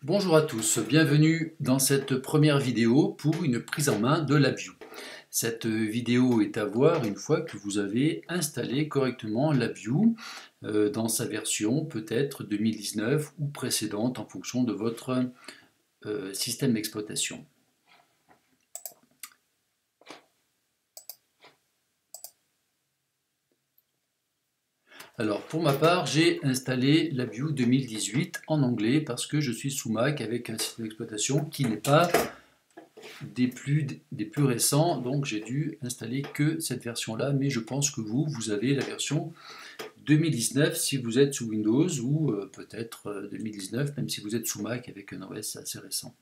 Bonjour à tous, bienvenue dans cette première vidéo pour une prise en main de LabVIEW. Cette vidéo est à voir une fois que vous avez installé correctement LabVIEW dans sa version peut-être 2019 ou précédente en fonction de votre système d'exploitation. Alors pour ma part, j'ai installé LabVIEW 2018 en anglais parce que je suis sous Mac avec un système d'exploitation qui n'est pas des plus récents, donc j'ai dû installer que cette version-là, mais je pense que vous avez la version 2019 si vous êtes sous Windows, ou peut-être 2019 même si vous êtes sous Mac avec un OS assez récent.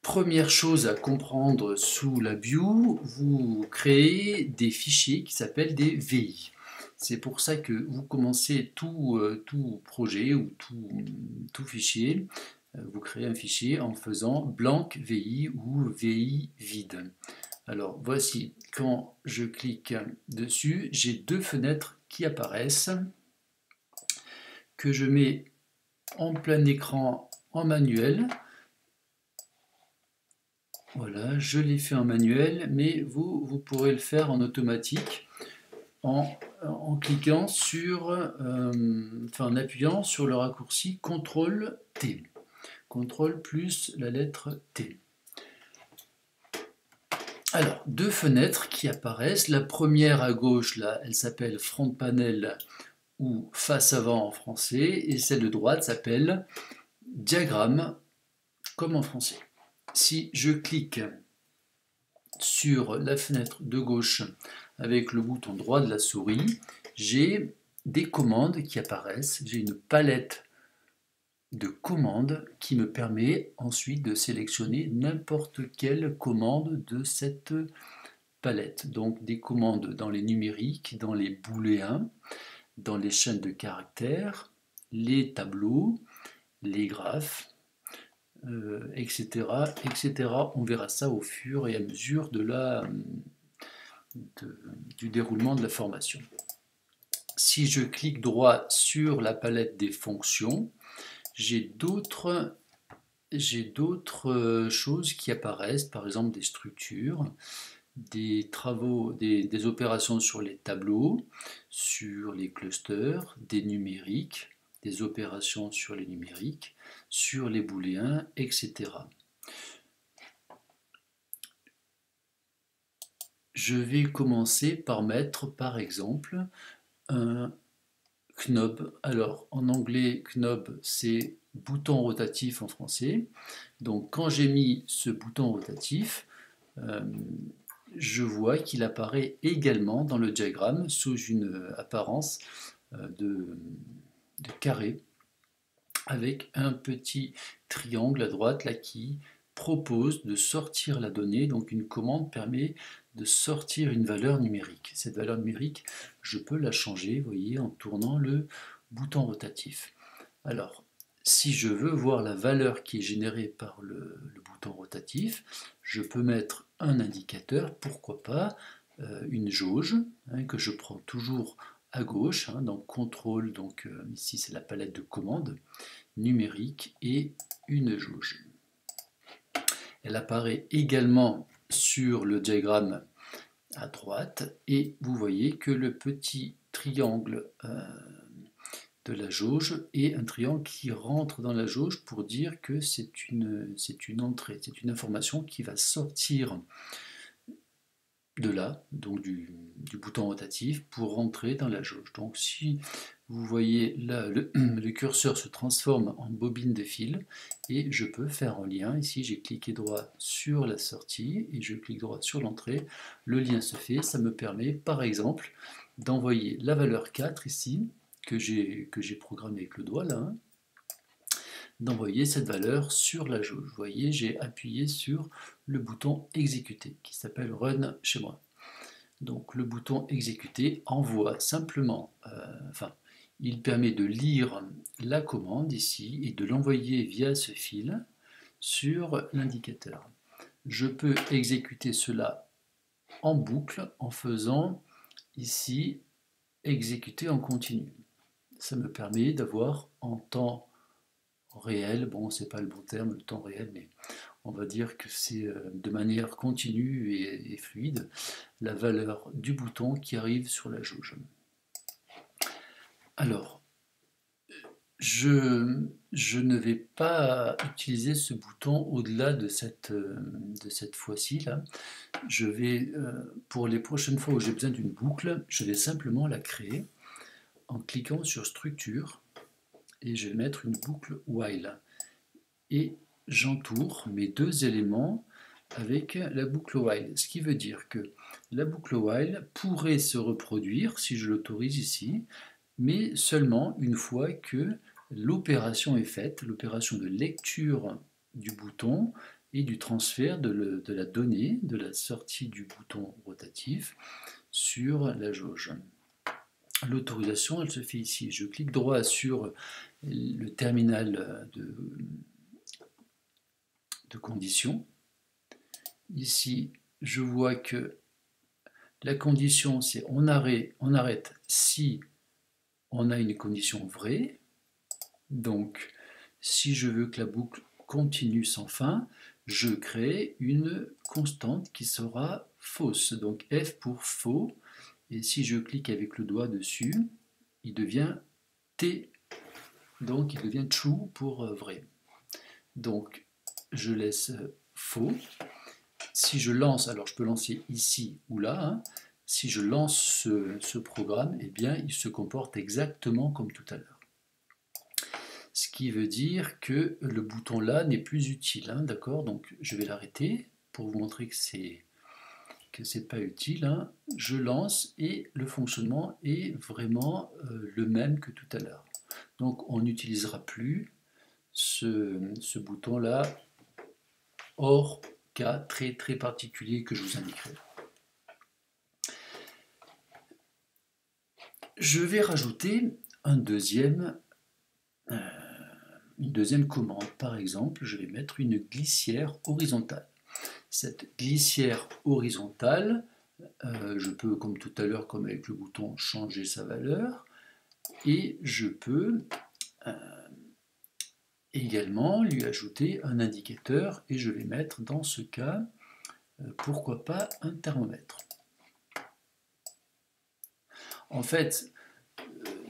Première chose à comprendre sous LabVIEW, vous créez des fichiers qui s'appellent des VI. C'est pour ça que vous commencez tout projet ou tout fichier. Vous créez un fichier en faisant blank VI ou VI vide. Alors voici, quand je clique dessus, j'ai deux fenêtres qui apparaissent, que je mets en plein écran en manuel. Voilà, je l'ai fait en manuel, mais vous pourrez le faire en automatique en cliquant sur, en appuyant sur le raccourci CTRL T. CTRL plus la lettre T. Alors, deux fenêtres qui apparaissent. La première à gauche, là, elle s'appelle Front Panel ou Face avant en français, et celle de droite s'appelle Diagramme, comme en français. Si je clique sur la fenêtre de gauche avec le bouton droit de la souris, j'ai des commandes qui apparaissent. J'ai une palette de commandes qui me permet ensuite de sélectionner n'importe quelle commande de cette palette. Donc des commandes dans les numériques, dans les booléens, dans les chaînes de caractères, les tableaux, les graphes, etc., etc. On verra ça au fur et à mesure du déroulement de la formation. Si je clique droit sur la palette des fonctions, j'ai d'autres choses qui apparaissent, par exemple des structures, des travaux, des opérations sur les tableaux, sur les clusters, des numériques, des opérations sur les numériques, sur les booléens, etc. Je vais commencer par mettre, par exemple, un knob. Alors, en anglais, knob, c'est bouton rotatif en français. Donc, quand j'ai mis ce bouton rotatif, je vois qu'il apparaît également dans le diagramme sous une apparence de carré, avec un petit triangle à droite là qui propose de sortir la donnée. Donc une commande permet de sortir une valeur numérique. Cette valeur numérique, je peux la changer, vous voyez, en tournant le bouton rotatif. Alors, si je veux voir la valeur qui est générée par le bouton rotatif, je peux mettre un indicateur, pourquoi pas une jauge, que je prends toujours à gauche, donc contrôle, donc ici c'est la palette de commandes, numérique et une jauge. Elle apparaît également sur le diagramme à droite et vous voyez que le petit triangle de la jauge est un triangle qui rentre dans la jauge pour dire que c'est une entrée, c'est une information qui va sortir de là, donc du bouton rotatif, pour rentrer dans la jauge. Donc si vous voyez là, le curseur se transforme en bobine de fil et je peux faire un lien. Ici j'ai cliqué droit sur la sortie et je clique droit sur l'entrée. Le lien se fait, ça me permet par exemple d'envoyer la valeur 4 ici, que j'ai programmé avec le doigt là, d'envoyer cette valeur sur la jauge. Vous voyez, j'ai appuyé sur le bouton exécuter qui s'appelle Run chez moi. Donc le bouton exécuter envoie simplement, il permet de lire la commande ici et de l'envoyer via ce fil sur l'indicateur. Je peux exécuter cela en boucle en faisant ici exécuter en continu. Ça me permet d'avoir en temps réel, bon c'est pas le bon terme, le temps réel, mais on va dire que c'est de manière continue et fluide la valeur du bouton qui arrive sur la jauge. Alors, je ne vais pas utiliser ce bouton au-delà de cette fois-ci là. Je vais, pour les prochaines fois où j'ai besoin d'une boucle, je vais simplement la créer en cliquant sur structure et je vais mettre une boucle while. Et j'entoure mes deux éléments avec la boucle while. Ce qui veut dire que la boucle while pourrait se reproduire si je l'autorise ici, mais seulement une fois que l'opération est faite, l'opération de lecture du bouton et du transfert de la donnée, de la sortie du bouton rotatif sur la jauge. L'autorisation, elle se fait ici. Je clique droit sur le terminal de conditions. Ici, je vois que la condition, c'est on arrête si on a une condition vraie. Donc, si je veux que la boucle continue sans fin, je crée une constante qui sera fausse. Donc F pour faux. Et si je clique avec le doigt dessus, il devient T. Donc il devient true pour vrai. Donc je laisse faux. Si je lance, alors je peux lancer ici ou là, hein, si je lance ce programme, eh bien il se comporte exactement comme tout à l'heure. Ce qui veut dire que le bouton là n'est plus utile, hein, d'accord? Donc je vais l'arrêter pour vous montrer que c'est pas utile, hein. Je lance et le fonctionnement est vraiment le même que tout à l'heure. Donc on n'utilisera plus ce bouton là hors cas très très particulier que je vous indiquerai. Je vais rajouter une deuxième commande. Par exemple, je vais mettre une glissière horizontale. Cette glissière horizontale, je peux, comme tout à l'heure, comme avec le bouton, changer sa valeur. Et je peux également lui ajouter un indicateur. Et je vais mettre dans ce cas, pourquoi pas, un thermomètre. En fait,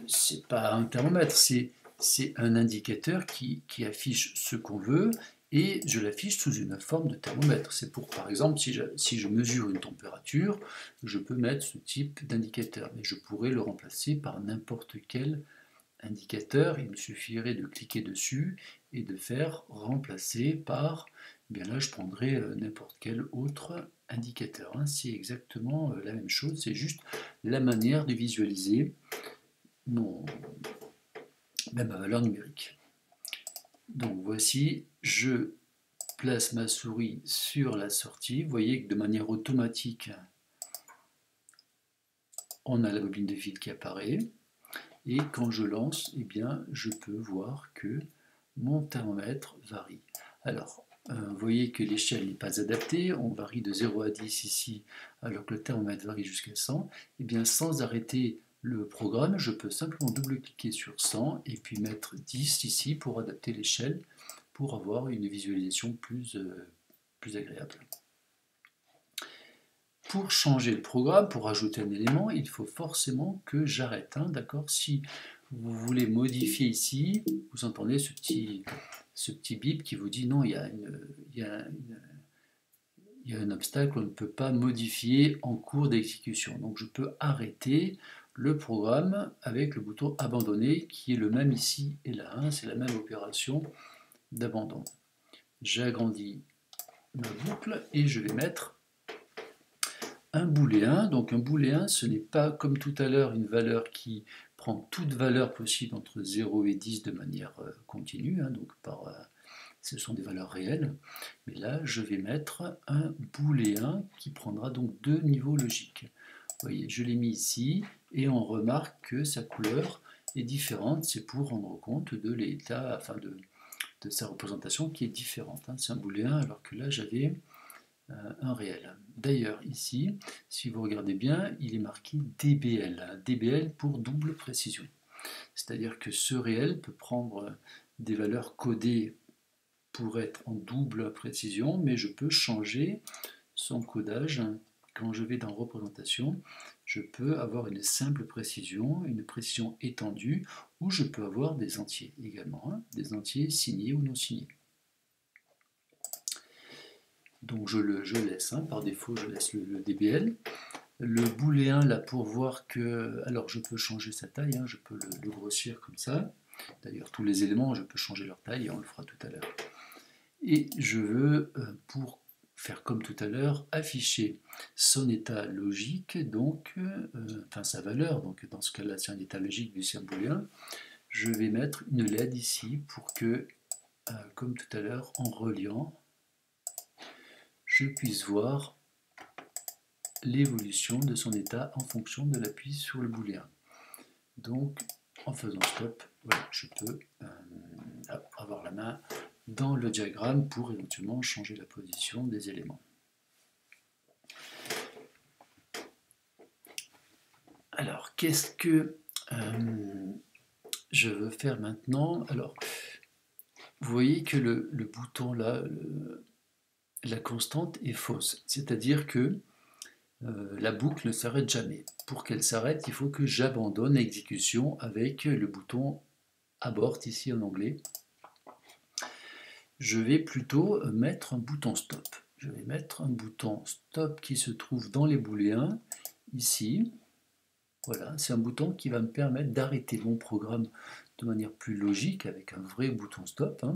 c'est pas un thermomètre, c'est un indicateur qui affiche ce qu'on veut et je l'affiche sous une forme de thermomètre. C'est pour, par exemple, si je mesure une température, je peux mettre ce type d'indicateur, mais je pourrais le remplacer par n'importe quel indicateur. Il me suffirait de cliquer dessus et de faire remplacer par, eh bien là je prendrai n'importe quel autre indicateur. Hein. C'est exactement la même chose, c'est juste la manière de visualiser ma valeur numérique. Donc voici, je place ma souris sur la sortie. Vous voyez que de manière automatique, on a la bobine de fil qui apparaît. Et quand je lance, eh bien, je peux voir que mon thermomètre varie. Alors, vous voyez que l'échelle n'est pas adaptée. On varie de 0 à 10 ici, alors que le thermomètre varie jusqu'à 100. Eh bien, sans arrêter le programme, je peux simplement double-cliquer sur 100 et puis mettre 10 ici pour adapter l'échelle, pour avoir une visualisation plus agréable. Pour changer le programme, pour ajouter un élément, il faut forcément que j'arrête. Hein, d'accord ? Si vous voulez modifier ici, vous entendez ce petit bip qui vous dit non, il y a un obstacle, on ne peut pas modifier en cours d'exécution. Donc je peux arrêter le programme avec le bouton abandonner qui est le même ici et là. Hein, c'est la même opération d'abandon. J'agrandis ma boucle et je vais mettre un booléen. Donc un booléen, ce n'est pas comme tout à l'heure une valeur qui prend toute valeur possible entre 0 et 10 de manière continue, hein, donc ce sont des valeurs réelles. Mais là, je vais mettre un booléen qui prendra donc deux niveaux logiques. Vous voyez, je l'ai mis ici et on remarque que sa couleur est différente. C'est pour rendre compte de l'état, enfin de sa représentation qui est différente. Hein. C'est un booléen alors que là, j'avais un réel. D'ailleurs, ici, si vous regardez bien, il est marqué DBL. DBL pour double précision. C'est-à-dire que ce réel peut prendre des valeurs codées pour être en double précision, mais je peux changer son codage. Quand je vais dans représentation, je peux avoir une simple précision, une précision étendue, ou je peux avoir des entiers également, hein, des entiers signés ou non signés. Donc je laisse, hein, par défaut je laisse le DBL. Le booléen là pour voir que, alors je peux changer sa taille, hein, je peux le grossir comme ça. D'ailleurs tous les éléments je peux changer leur taille et on le fera tout à l'heure. Et je veux, pour faire comme tout à l'heure, afficher son état logique, donc, enfin sa valeur, donc dans ce cas-là c'est un état logique vu c'est un booléen, je vais mettre une LED ici pour que, comme tout à l'heure, en reliant, je puisse voir l'évolution de son état en fonction de l'appui sur le booléen. Donc en faisant stop, voilà, je peux avoir la main dans le diagramme pour éventuellement changer la position des éléments. Alors, qu'est-ce que je veux faire maintenant? Alors, vous voyez que le bouton là, la constante est fausse, c'est-à-dire que la boucle ne s'arrête jamais. Pour qu'elle s'arrête, il faut que j'abandonne l'exécution avec le bouton abort ici en anglais. Je vais plutôt mettre un bouton stop. Je vais mettre un bouton stop qui se trouve dans les booléens, ici. Voilà, c'est un bouton qui va me permettre d'arrêter mon programme de manière plus logique avec un vrai bouton stop, hein,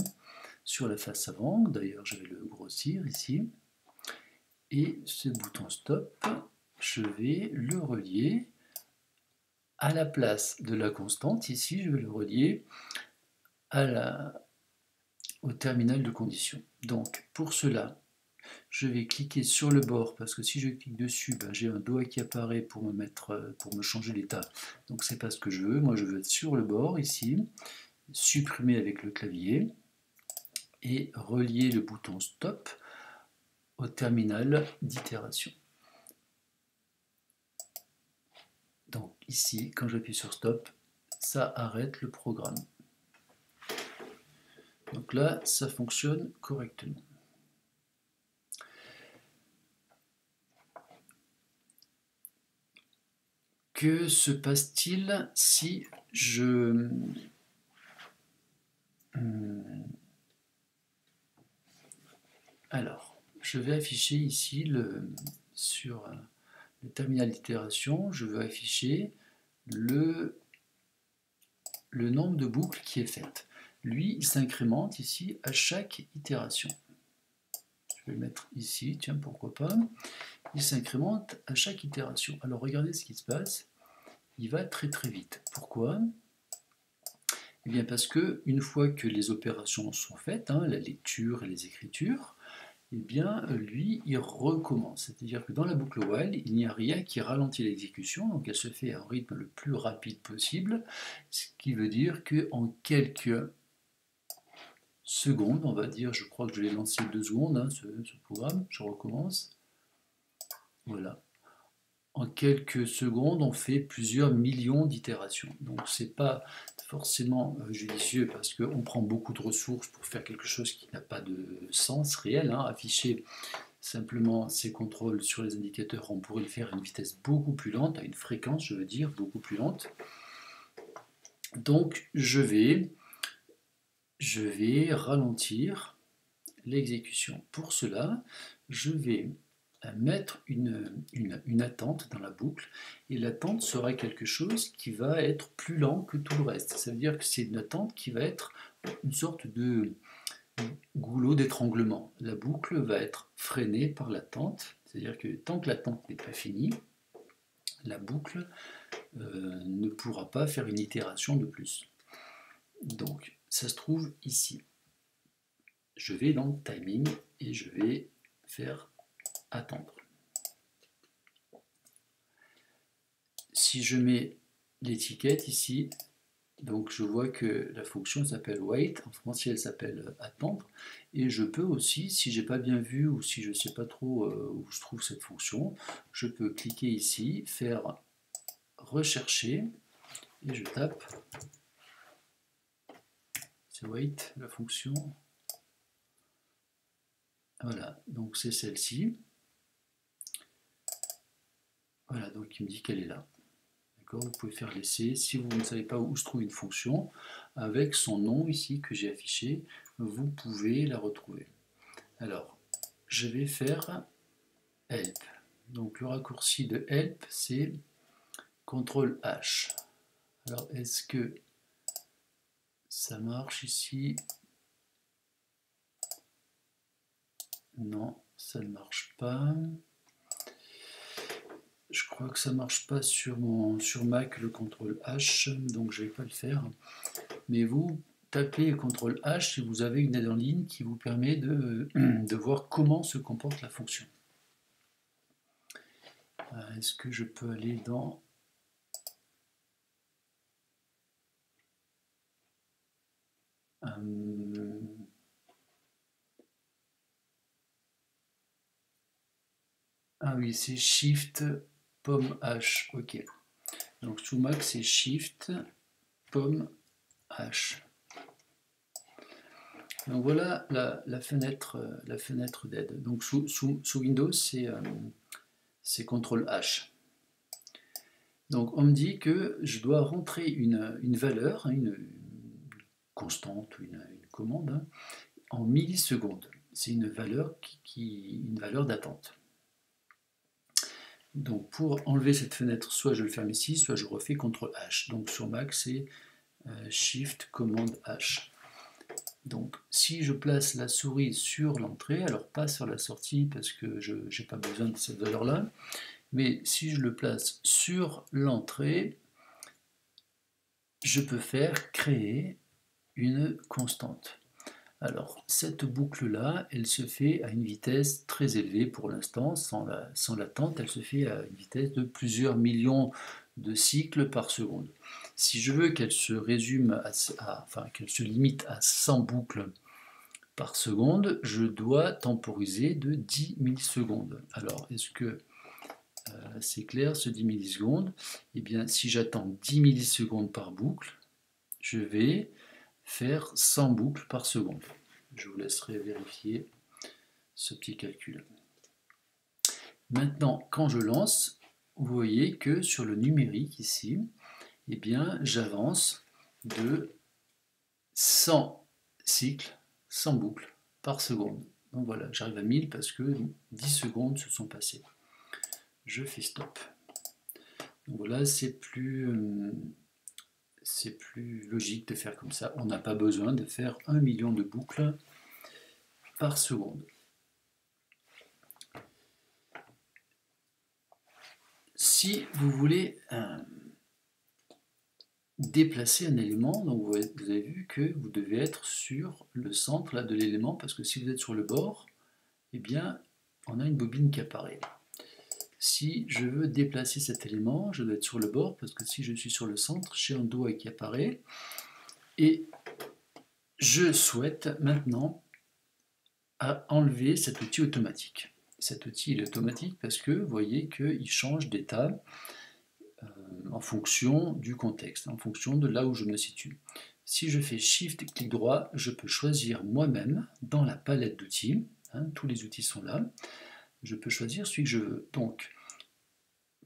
sur la face avant. D'ailleurs, je vais le grossir ici. Et ce bouton stop, je vais le relier à la place de la constante. Ici, je vais le relier au terminal de condition. Donc, pour cela, je vais cliquer sur le bord parce que si je clique dessus, ben, j'ai un doigt qui apparaît pour me changer l'état. Donc c'est pas ce que je veux. Moi je veux être sur le bord ici, supprimer avec le clavier et relier le bouton stop au terminal d'itération. Donc ici, quand j'appuie sur stop, ça arrête le programme. Donc là, ça fonctionne correctement. Que se passe-t-il si je... Alors, je vais afficher ici sur le terminal d'itération, je veux afficher le nombre de boucles qui est faite. Lui, il s'incrémente ici à chaque itération. Je vais le mettre ici, tiens, pourquoi pas. Il s'incrémente à chaque itération. Alors regardez ce qui se passe. Il va très très vite. Pourquoi? Eh bien parce que une fois que les opérations sont faites, hein, la lecture et les écritures, eh bien lui, il recommence. C'est-à-dire que dans la boucle while, il n'y a rien qui ralentit l'exécution, donc elle se fait à un rythme le plus rapide possible, ce qui veut dire qu'en quelques secondes, on va dire, je crois que je l'ai lancé 2 secondes, hein, ce programme, je recommence. Voilà. En quelques secondes, on fait plusieurs millions d'itérations. Donc c'est pas forcément judicieux parce qu'on prend beaucoup de ressources pour faire quelque chose qui n'a pas de sens réel. Hein. Afficher simplement ces contrôles sur les indicateurs, on pourrait le faire à une vitesse beaucoup plus lente, à une fréquence, je veux dire, beaucoup plus lente. Donc je vais ralentir l'exécution. Pour cela, je vais mettre une attente dans la boucle, et l'attente sera quelque chose qui va être plus lent que tout le reste. Ça veut dire que c'est une attente qui va être une sorte de goulot d'étranglement. La boucle va être freinée par l'attente, c'est-à-dire que tant que l'attente n'est pas finie, la boucle ne pourra pas faire une itération de plus. Donc, ça se trouve ici. Je vais dans Timing et je vais faire attendre. Si je mets l'étiquette ici, donc je vois que la fonction s'appelle wait, en français elle s'appelle attendre, et je peux aussi, si j'ai pas bien vu ou si je ne sais pas trop où je trouve cette fonction, je peux cliquer ici, faire rechercher, et je tape c'est wait, la fonction. Voilà, donc c'est celle-ci. Voilà, donc il me dit qu'elle est là. D'accord, vous pouvez faire l'essai. Si vous ne savez pas où se trouve une fonction, avec son nom ici que j'ai affiché, vous pouvez la retrouver. Alors, je vais faire help. Donc le raccourci de help, c'est CTRL H. Alors, est-ce que ça marche ici? Non, ça ne marche pas. Je crois que ça ne marche pas sur Mac le CTRL H, donc je ne vais pas le faire. Mais vous tapez CTRL H si vous avez une aide en ligne qui vous permet de voir comment se comporte la fonction. Est-ce que je peux aller dans... Ah oui, c'est Shift Pomme H, ok. Donc sous Mac c'est Shift Pomme H. Donc voilà la fenêtre d'aide. Donc sous Windows c'est CTRL H. Donc on me dit que je dois rentrer une valeur, une constante ou une commande, en millisecondes. C'est une valeur une valeur d'attente. Donc pour enlever cette fenêtre, soit je le ferme ici, soit je refais CTRL H. Donc sur Mac c'est Shift Commande H. Donc si je place la souris sur l'entrée, alors pas sur la sortie parce que je n'ai pas besoin de cette valeur-là, mais si je le place sur l'entrée, je peux faire créer une constante. Alors cette boucle-là, elle se fait à une vitesse très élevée pour l'instant, sans l'attente, elle se fait à une vitesse de plusieurs millions de cycles par seconde. Si je veux qu'elle se résume qu'elle se limite à 100 boucles par seconde, je dois temporiser de 10 millisecondes. Alors, est-ce que c'est clair, ce 10 millisecondes? Eh bien, si j'attends 10 millisecondes par boucle, je vais faire 100 boucles par seconde. Je vous laisserai vérifier ce petit calcul. Maintenant, quand je lance, vous voyez que sur le numérique ici, eh bien, j'avance de 100 cycles, 100 boucles par seconde. Donc voilà, j'arrive à 1000 parce que 10 secondes se sont passées. Je fais stop. Donc voilà, c'est plus logique de faire comme ça. On n'a pas besoin de faire 1 million de boucles par seconde. Si vous voulez déplacer un élément, donc vous avez vu que vous devez être sur le centre là, de l'élément, parce que si vous êtes sur le bord, eh bien, on a une bobine qui apparaît. Si je veux déplacer cet élément, je dois être sur le bord, parce que si je suis sur le centre, j'ai un doigt qui apparaît, et je souhaite maintenant enlever cet outil automatique. Cet outil il est automatique parce que vous voyez qu'il change d'état en fonction du contexte, en fonction de là où je me situe. Si je fais Shift clic droit, je peux choisir moi-même dans la palette d'outils, tous les outils sont là, je peux choisir celui que je veux. Donc,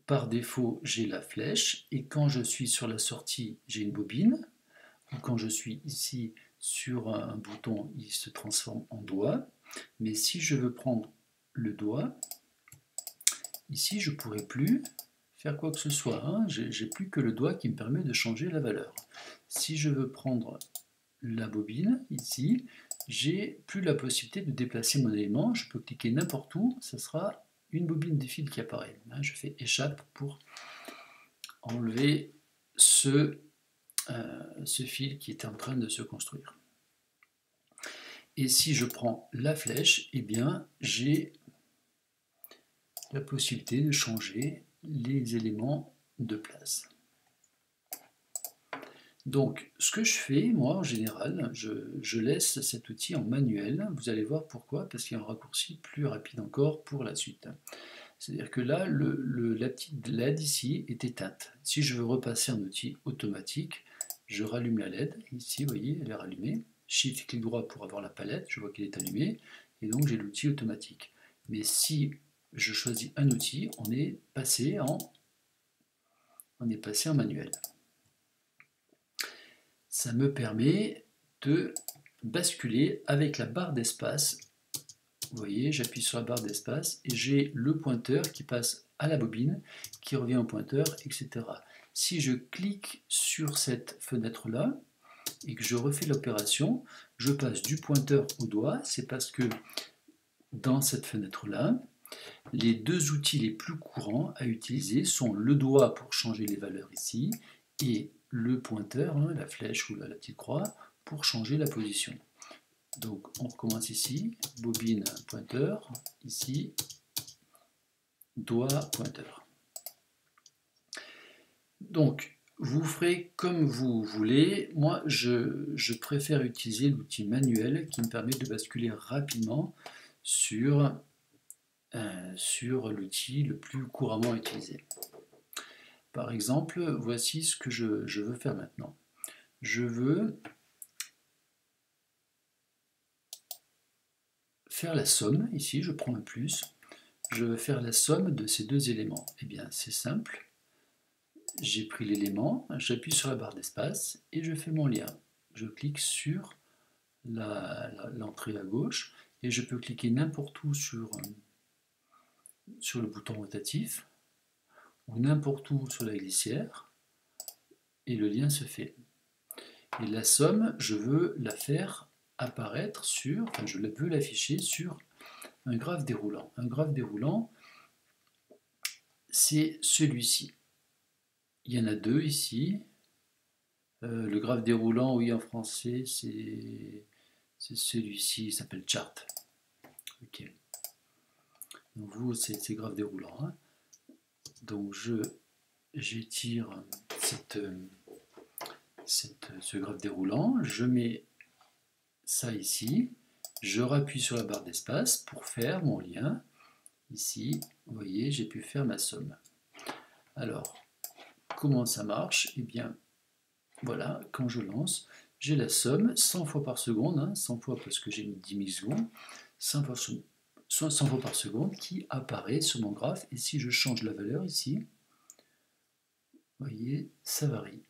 par défaut, j'ai la flèche, et quand je suis sur la sortie, j'ai une bobine, ou quand je suis ici sur un bouton, il se transforme en doigt, mais si je veux prendre le doigt, ici je ne pourrai plus faire quoi que ce soit, j'ai plus que le doigt qui me permet de changer la valeur. Si je veux prendre la bobine, ici, j'ai plus la possibilité de déplacer mon élément, je peux cliquer n'importe où, ça sera une bobine de fil qui apparaît. Je fais échappe pour enlever ce fil qui était en train de se construire. Et si je prends la flèche, eh bien j'ai la possibilité de changer les éléments de place. Donc ce que je fais, moi en général, je laisse cet outil en manuel. Vous allez voir pourquoi, parce qu'il y a un raccourci plus rapide encore pour la suite. C'est-à-dire que là, la petite LED ici est éteinte. Si je veux repasser en outil automatique, je rallume la LED. Ici, vous voyez, elle est rallumée. Shift clic droit pour avoir la palette, je vois qu'elle est allumée, et donc j'ai l'outil automatique. Mais si je choisis un outil, on est passé en manuel. Ça me permet de basculer avec la barre d'espace. Vous voyez, j'appuie sur la barre d'espace et j'ai le pointeur qui passe à la bobine, qui revient au pointeur, etc. Si je clique sur cette fenêtre-là et que je refais l'opération, je passe du pointeur au doigt. C'est parce que dans cette fenêtre-là, les deux outils les plus courants à utiliser sont le doigt pour changer les valeurs ici et le pointeur, la flèche ou la petite croix, pour changer la position. Donc on recommence ici, bobine, pointeur, ici, doigt, pointeur. Donc vous ferez comme vous voulez. Moi je préfère utiliser l'outil manuel qui me permet de basculer rapidement sur l'outil le plus couramment utilisé. Par exemple, voici ce que je veux faire maintenant. Je veux faire la somme, ici je prends un plus, je veux faire la somme de ces deux éléments. Eh bien c'est simple, j'ai pris l'élément, j'appuie sur la barre d'espace et je fais mon lien. Je clique sur l'entrée à gauche et je peux cliquer n'importe où sur le bouton rotatif ou n'importe où sur la glissière et le lien se fait. Et la somme, je veux la faire apparaître sur, enfin je veux l'afficher sur un graphe déroulant. Un graphe déroulant, c'est celui-ci. Il y en a deux ici. Le graphe déroulant, oui, en français, c'est celui-ci, il s'appelle chart. Ok. Donc vous, c'est graphe déroulant. Hein. Donc j'étire ce graphe déroulant, je mets ça ici, je rappuie sur la barre d'espace pour faire mon lien. Ici, vous voyez, j'ai pu faire ma somme. Alors, comment ça marche? Eh bien, voilà, quand je lance, j'ai la somme 100 fois par seconde, hein, 100 fois parce que j'ai mis 10 millisecondes, 100 fois par seconde qui apparaît sur mon graphe. Et si je change la valeur ici, vous voyez, ça varie.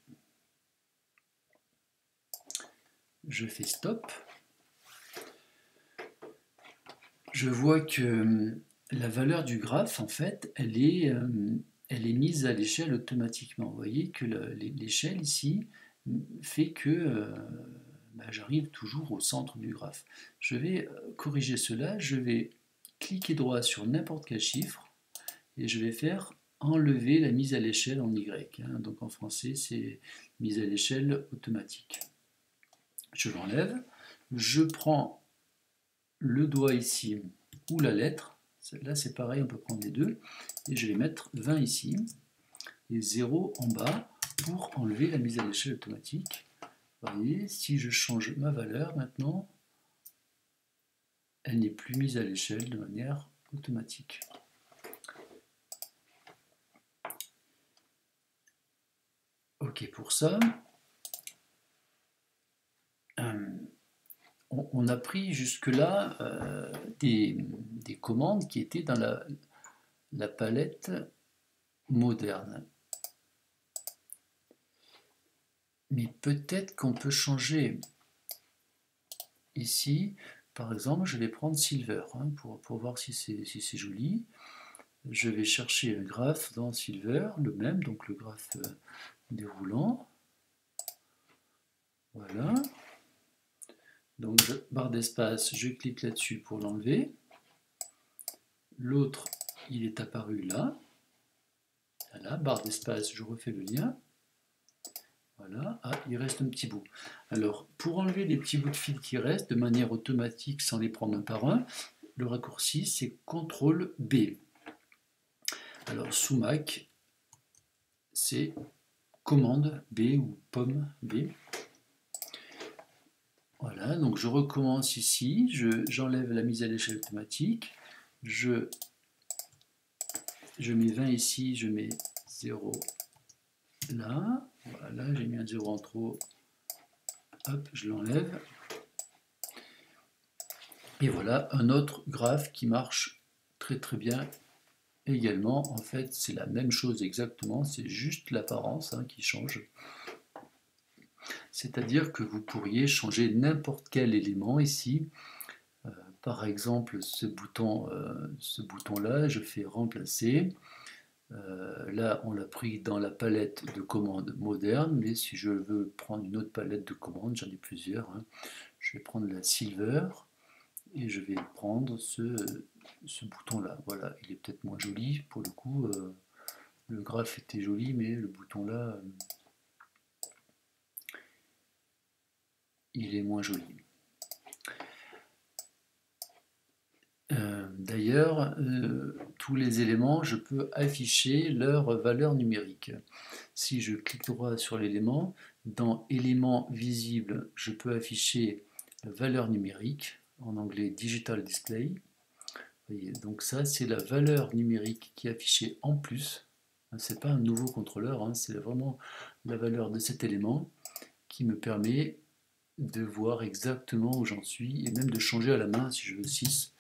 Je fais stop. Je vois que la valeur du graphe, en fait, elle est mise à l'échelle automatiquement. Vous voyez que l'échelle ici fait que j'arrive toujours au centre du graphe. Je vais corriger cela, je vais cliquer droit sur n'importe quel chiffre et je vais faire enlever la mise à l'échelle en Y. Hein. Donc en français, c'est mise à l'échelle automatique. Je l'enlève, je prends le doigt ici ou la lettre, là c'est pareil, on peut prendre les deux, et je vais mettre 20 ici et 0 en bas pour enlever la mise à l'échelle automatique. Vous voyez, si je change ma valeur maintenant, elle n'est plus mise à l'échelle de manière automatique. Ok, pour ça, on a pris jusque-là des commandes qui étaient dans la palette moderne. Mais peut-être qu'on peut changer ici. Par exemple, je vais prendre Silver hein, pour voir si c'est joli. Je vais chercher un graphe dans Silver, le même, donc le graphe déroulant. Voilà. Donc, barre d'espace, je clique là-dessus pour l'enlever. L'autre, il est apparu là. Voilà, barre d'espace, je refais le lien. Voilà, ah, il reste un petit bout. Alors, pour enlever les petits bouts de fil qui restent de manière automatique sans les prendre un par un, le raccourci c'est CTRL B. Alors, sous Mac, c'est commande B ou pomme B. Voilà, donc je recommence ici, j'enlève la mise à l'échelle automatique, je mets 20 ici, je mets 0 là, voilà, j'ai mis un 0 en trop, hop, je l'enlève, Et voilà un autre graphe qui marche très très bien également. En fait, c'est la même chose exactement, c'est juste l'apparence qui change. C'est-à-dire que vous pourriez changer n'importe quel élément ici. Par exemple, ce bouton-là, je fais remplacer. Là, on l'a pris dans la palette de commandes moderne, mais si je veux prendre une autre palette de commandes, j'en ai plusieurs, je vais prendre la Silver et je vais prendre ce bouton-là. Voilà, il est peut-être moins joli pour le coup. Le graphe était joli, mais le bouton-là, il est moins joli. D'ailleurs, tous les éléments, je peux afficher leur valeur numérique. Si je clique droit sur l'élément, dans éléments visibles, je peux afficher valeur numérique, en anglais Digital Display. Vous voyez, donc ça, c'est la valeur numérique qui est affichée en plus. Ce n'est pas un nouveau contrôleur, c'est vraiment la valeur de cet élément qui me permet de voir exactement où j'en suis et même de changer à la main si je veux 6.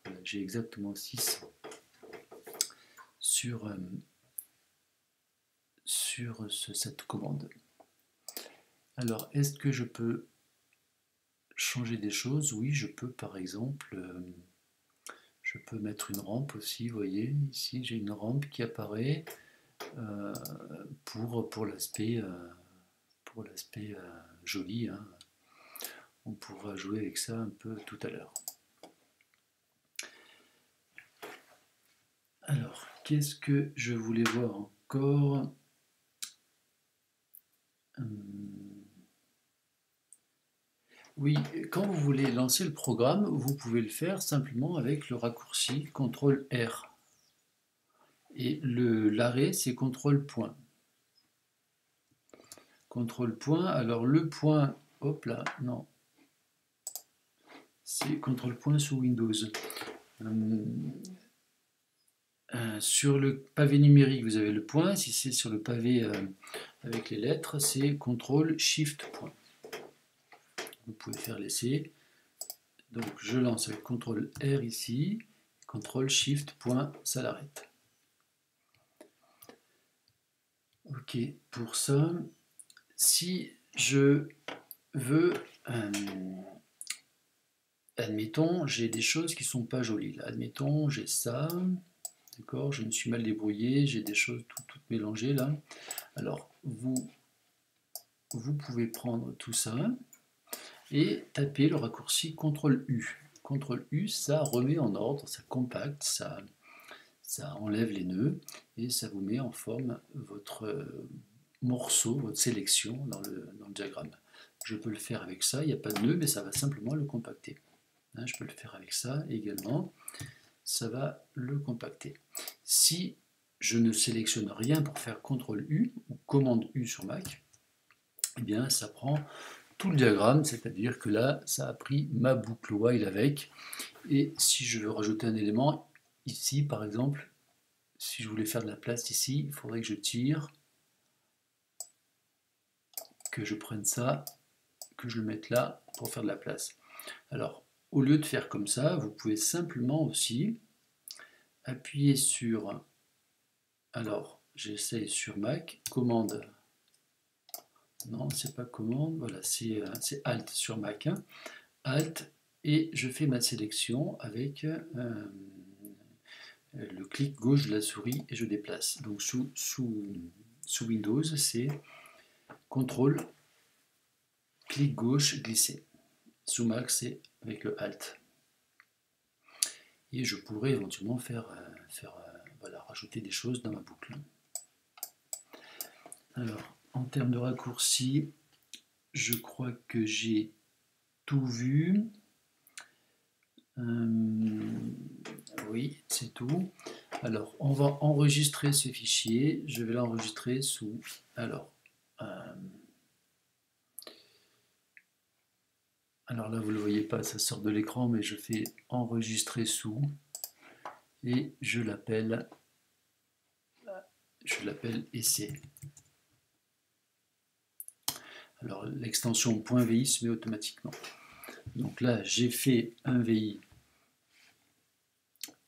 Voilà, j'ai exactement 6 sur cette commande. Alors, est-ce que je peux changer des choses? Oui, je peux par exemple, je peux mettre une rampe aussi, vous voyez, ici j'ai une rampe qui apparaît pour l'aspect joli. On pourra jouer avec ça un peu tout à l'heure. Alors, qu'est-ce que je voulais voir encore? Oui, quand vous voulez lancer le programme, vous pouvez le faire simplement avec le raccourci CTRL-R. Et l'arrêt, c'est CTRL-point. CTRL-point, alors le point, hop là, non. C'est CTRL-point sous Windows. Sur le pavé numérique, vous avez le point. Si c'est sur le pavé avec les lettres, c'est CTRL-SHIFT-point. Vous pouvez faire l'essai. Donc je lance avec CTRL-R ici, CTRL-SHIFT-point, ça l'arrête. Ok, pour ça, si je veux, admettons, j'ai des choses qui ne sont pas jolies. Là. Admettons, j'ai ça, d'accord, je me suis mal débrouillé, j'ai des choses toutes mélangées là. Alors, vous pouvez prendre tout ça et taper le raccourci CTRL-U. CTRL-U, ça remet en ordre, ça compacte, ça enlève les nœuds et ça vous met en forme votre morceau, votre sélection dans le diagramme. Je peux le faire avec ça, il n'y a pas de nœud, mais ça va simplement le compacter. Je peux le faire avec ça également, ça va le compacter. Si je ne sélectionne rien pour faire CTRL-U ou commande U sur Mac, eh bien ça prend tout le diagramme, c'est-à-dire que là, ça a pris ma boucle while avec. Et si je veux rajouter un élément, ici par exemple, si je voulais faire de la place ici, il faudrait que je tire, que je prenne ça, que je le mette là pour faire de la place. Alors, au lieu de faire comme ça, vous pouvez simplement aussi appuyer sur, alors j'essaye sur Mac, commande, non c'est pas commande, voilà c'est Alt sur Mac, Alt, et je fais ma sélection avec le clic gauche de la souris et je déplace. Donc sous Windows, c'est CTRL, clic gauche, glisser. Sous Mac, c'est avec le Alt. Et je pourrais éventuellement voilà, rajouter des choses dans ma boucle. Alors, en termes de raccourcis, je crois que j'ai tout vu. Oui, c'est tout. Alors, on va enregistrer ce fichier. Je vais l'enregistrer sous... Alors là, vous ne le voyez pas, ça sort de l'écran, mais je fais enregistrer sous et je l'appelle essai. Alors, l'extension .vi se met automatiquement. Donc là, j'ai fait un VI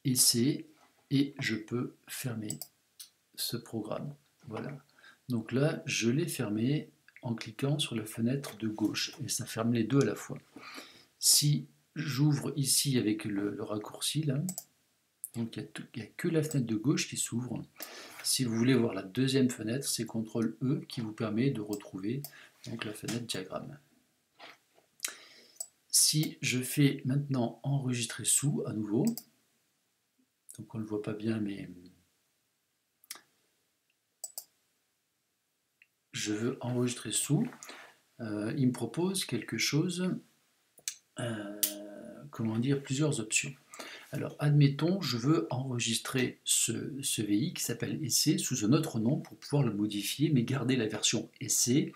essai et je peux fermer ce programme. Voilà. Donc là, je l'ai fermé en cliquant sur la fenêtre de gauche et ça ferme les deux à la fois. Si j'ouvre ici avec le raccourci là, donc il n'y a que la fenêtre de gauche qui s'ouvre. Si vous voulez voir la deuxième fenêtre, c'est CTRL E qui vous permet de retrouver donc la fenêtre diagramme. Si je fais maintenant enregistrer sous à nouveau, donc on ne le voit pas bien, mais je veux enregistrer sous, il me propose quelque chose, comment dire, plusieurs options. Alors, admettons, je veux enregistrer ce VI qui s'appelle essai sous un autre nom pour pouvoir le modifier, mais garder la version essai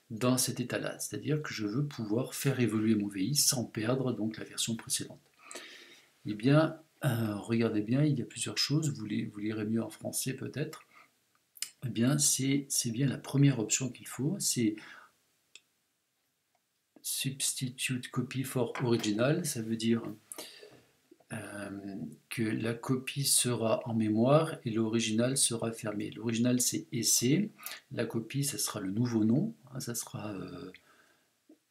dans cet état-là. C'est-à-dire que je veux pouvoir faire évoluer mon VI sans perdre donc la version précédente. Eh bien, regardez bien, il y a plusieurs choses, vous lirez mieux en français peut-être. Eh bien, c'est bien la première option qu'il faut, c'est Substitute Copy for Original, ça veut dire que la copie sera en mémoire et l'original sera fermé. L'original c'est essai, la copie ça sera le nouveau nom, hein, ça sera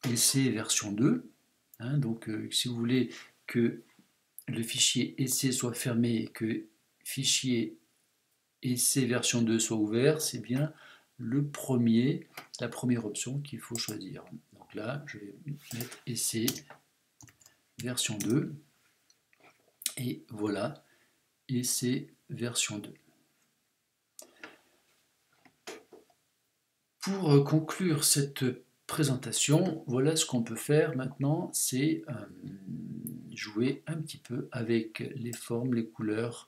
essai version 2. Hein, donc si vous voulez que le fichier essai soit fermé et que fichier essai version 2 soit ouvert, c'est bien la première option qu'il faut choisir. Donc là, je vais mettre essai version 2 et voilà, essai version 2. Pour conclure cette présentation, voilà ce qu'on peut faire maintenant, c'est jouer un petit peu avec les formes, les couleurs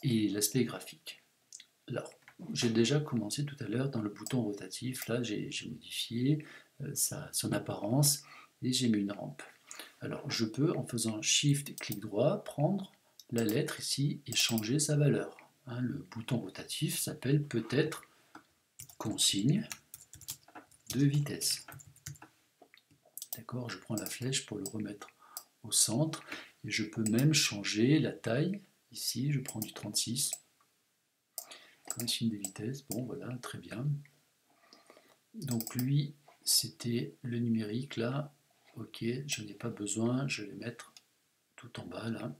et l'aspect graphique. Alors, j'ai déjà commencé tout à l'heure dans le bouton rotatif, là j'ai modifié son apparence et j'ai mis une rampe. Alors je peux, en faisant Shift, clic droit, prendre la lettre ici et changer sa valeur. Hein, le bouton rotatif s'appelle peut-être consigne de vitesse. D'accord, je prends la flèche pour le remettre au centre et je peux même changer la taille. Ici, je prends du 36. Consigne de vitesse, bon voilà, très bien. Donc lui, c'était le numérique là. Ok, je n'ai pas besoin, je vais mettre tout en bas là.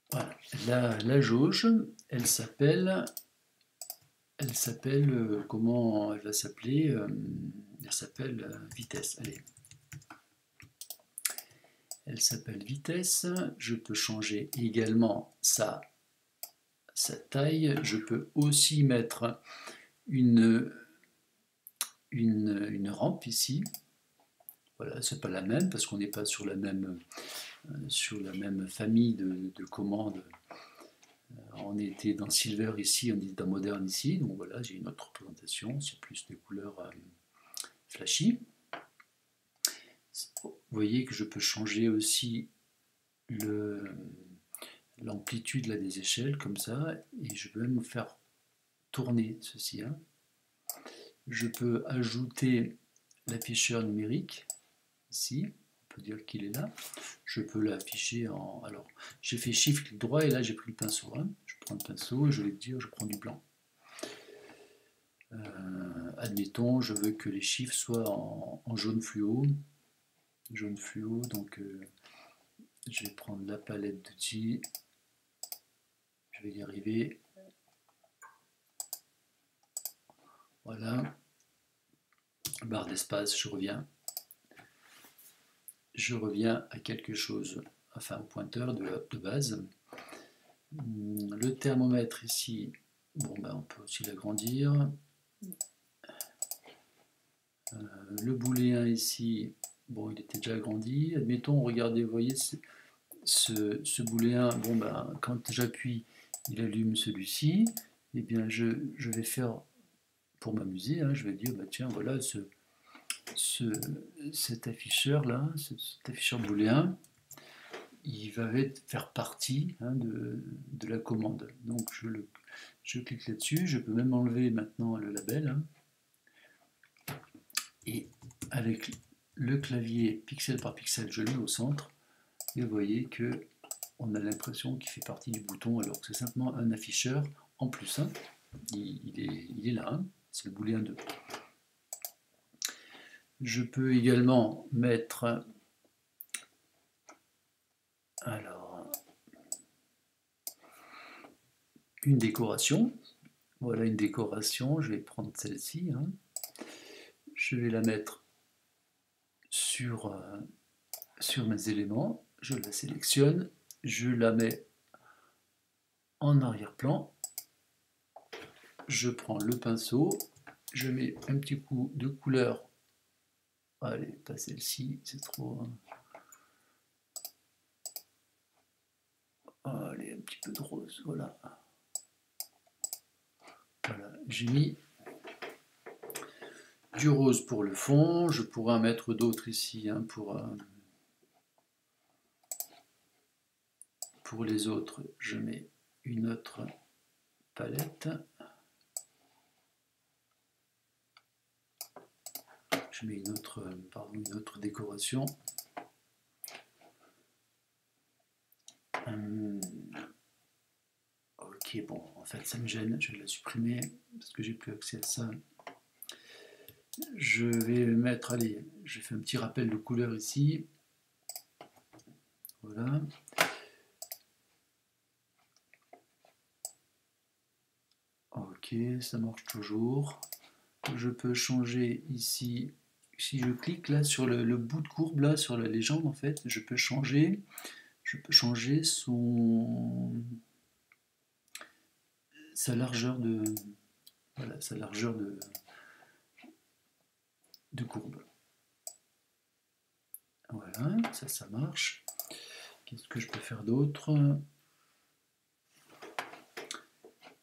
Voilà, la jauge, elle s'appelle, comment elle va s'appeler? Elle s'appelle vitesse, allez. Elle s'appelle vitesse, je peux changer également sa taille, je peux aussi mettre une rampe ici. Voilà, c'est pas la même parce qu'on n'est pas sur la même famille de commandes. On était dans Silver ici, on est dans Modern ici, donc voilà, j'ai une autre représentation, c'est plus des couleurs flashy. Vous voyez que je peux changer aussi l'amplitude des échelles comme ça, et je peux même faire tourner ceci. Hein. Je peux ajouter l'afficheur numérique ici, on peut dire qu'il est là. Je peux l'afficher en... Alors, j'ai fait Shift clic droit et là j'ai pris le pinceau. Hein. Je prends le pinceau et je vais dire je prends du blanc. Admettons, je veux que les chiffres soient en jaune fluo. Jaune fluo, donc je vais prendre la palette d'outils. Je vais y arriver. Voilà. Barre d'espace, je reviens. Je reviens à quelque chose, enfin au pointeur de base. Le thermomètre ici, bon ben on peut aussi l'agrandir. Le booléen ici, bon il était déjà agrandi. Admettons, regardez, vous voyez ce booléen, bon ben quand j'appuie, il allume celui-ci. Et bien je vais faire, pour m'amuser, hein, je vais dire, bah tiens voilà cet afficheur là, cet afficheur booléen, il va faire partie de la commande. Donc je clique là-dessus, je peux même enlever maintenant le label. Et avec le clavier pixel par pixel, je le mets au centre. Et vous voyez que on a l'impression qu'il fait partie du bouton, alors que c'est simplement un afficheur en plus. Il est là, c'est le booléen 2. Je peux également mettre une décoration. Voilà une décoration, je vais prendre celle-ci. Je vais la mettre sur mes éléments, je la sélectionne, je la mets en arrière-plan, je prends le pinceau, je mets un petit coup de couleur, allez, pas celle-ci, c'est trop... Allez, un petit peu de rose, voilà. Voilà, j'ai mis du rose pour le fond, je pourrais en mettre d'autres ici pour les autres, je mets une autre palette. Je mets une autre décoration. Ok, bon, en fait ça me gêne, je vais la supprimer parce que j'ai plus accès à ça. Je vais mettre, allez, je fais un petit rappel de couleur ici. Voilà. Ok, ça marche toujours. Je peux changer ici, si je clique là sur le bout de courbe, là sur la légende en fait, je peux changer sa largeur de, voilà, sa largeur de courbe. Voilà, ça marche. Qu'est-ce que je peux faire d'autre?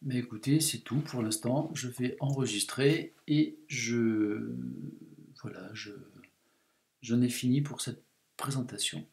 Mais écoutez, c'est tout pour l'instant. Je vais enregistrer et voilà, j'en ai fini pour cette présentation.